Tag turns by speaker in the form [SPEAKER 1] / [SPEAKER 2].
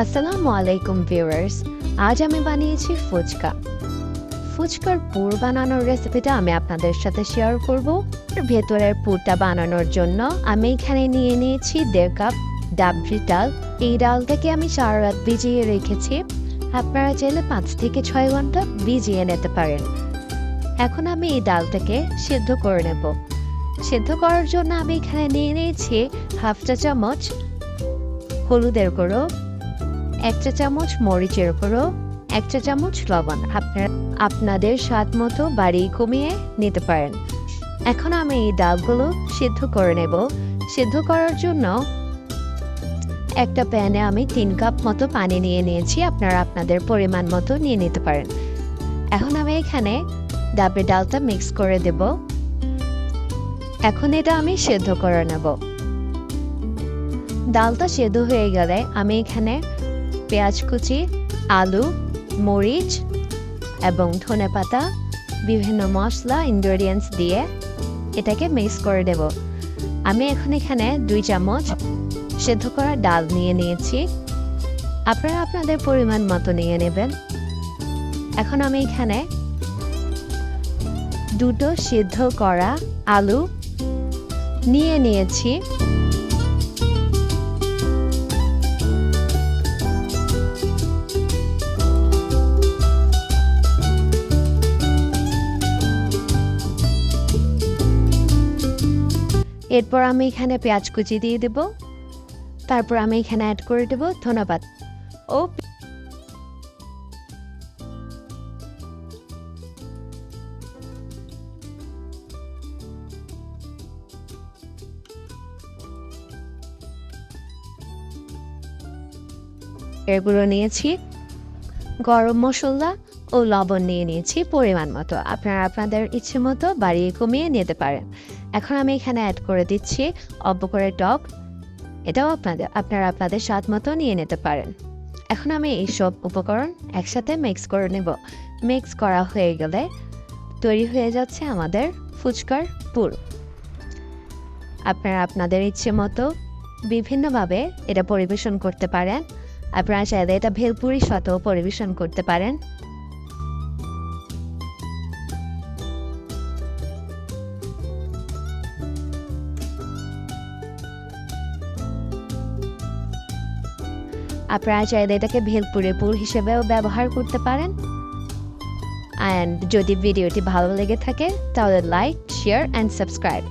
[SPEAKER 1] আসসালামু আলাইকুম ভিউয়ার্স, আজ আমি বানিয়েছি ফুচকা। ফুচকার পুর বানানোর রেসিপিটা আমি আপনাদের সাথে শেয়ার করব। ভেতরের পুরটা বানানোর জন্য আমি এখানে নিয়ে নিয়েছি 1.5 কাপ ডাবরি ডাল। এই ডালটাকে আমি সারা রাত ভিজিয়ে রেখেছি। আপনারা চাইলে 5 থেকে 6 ঘন্টা ভিজিয়ে নিতে পারেন। এখন আমি এই ডালটাকে সিদ্ধ করে নেব। সিদ্ধ করার জন্য আমি এখানে নিয়ে নিয়েছি 1/2 চা চামচ হলুদের গুঁড়ো, 1 চা চামচ মরিচের গুঁড়ো, 1 চা চামচ লবণ। আপনাদের স্বাদ মতো বাড়িয়ে কমিয়ে নিতে পারেন। এখন আমি এই ডালগুলো সিদ্ধ করে নেব। সিদ্ধ করার জন্য একটা প্যানে আমি 3 কাপ মতো পানি নিয়ে নিয়েছি। আপনারা আপনাদের পরিমাণ মতো নিয়ে নিতে পারেন। এখন আমি এখানে ডাবের ডালটা মিক্স করে দেব। এখন এটা আমি সিদ্ধ করে নেব। ডালটা সিদ্ধ হয়ে গেলে আমি এখানে পেঁয়াজ কুচি, আলু, মরিচ এবং ধনেপাতা, বিভিন্ন মশলা ইনগ্রেডিয়েন্টস দিয়ে এটাকে মিক্স করে দেব। আমি এখন এখানে 2 চামচ সিদ্ধ করা ডাল নিয়ে নিয়েছি। আপনারা আপনাদের পরিমাণ মতো নিয়ে নেবেন। এখন আমি এখানে 2টো সিদ্ধ করা আলু নিয়ে নিয়েছি। এরপর আমি এখানে পেঁয়াজ কুচি দিয়ে দেব। তারপর আমি এখানে অ্যাড করে দেব ধন্যবাদ ও এগুলো নিয়েছি। গরম মশলা ও লবণ নিয়ে নিয়েছি পরিমাণ মতো। আপনারা আপনাদের ইচ্ছে মতো বাড়িয়ে কমিয়ে নিতে পারেন। এখন আমি এখানে অ্যাড করে দিচ্ছি অল্প করে টক। এটাও আপনারা আপনাদের স্বাদ মতো নিয়ে নিতে পারেন। এখন আমি এইসব উপকরণ একসাথে মিক্স করে নেব। মিক্স করা হয়ে গেলে তৈরি হয়ে যাচ্ছে আমাদের ফুচকার পুর। আপনারা আপনাদের ইচ্ছে মতো বিভিন্নভাবে এটা পরিবেশন করতে পারেন। আপনারা চাইলে এটা ভেলপুরির সাথেও পরিবেশন করতে পারেন। আপনারা চাইলে এটাকে ভেলপুরের পুর হিসেবেও ব্যবহার করতে পারেন। অ্যান্ড যদি ভিডিওটি ভালো লেগে থাকে তাহলে লাইক, শেয়ার অ্যান্ড সাবস্ক্রাইব।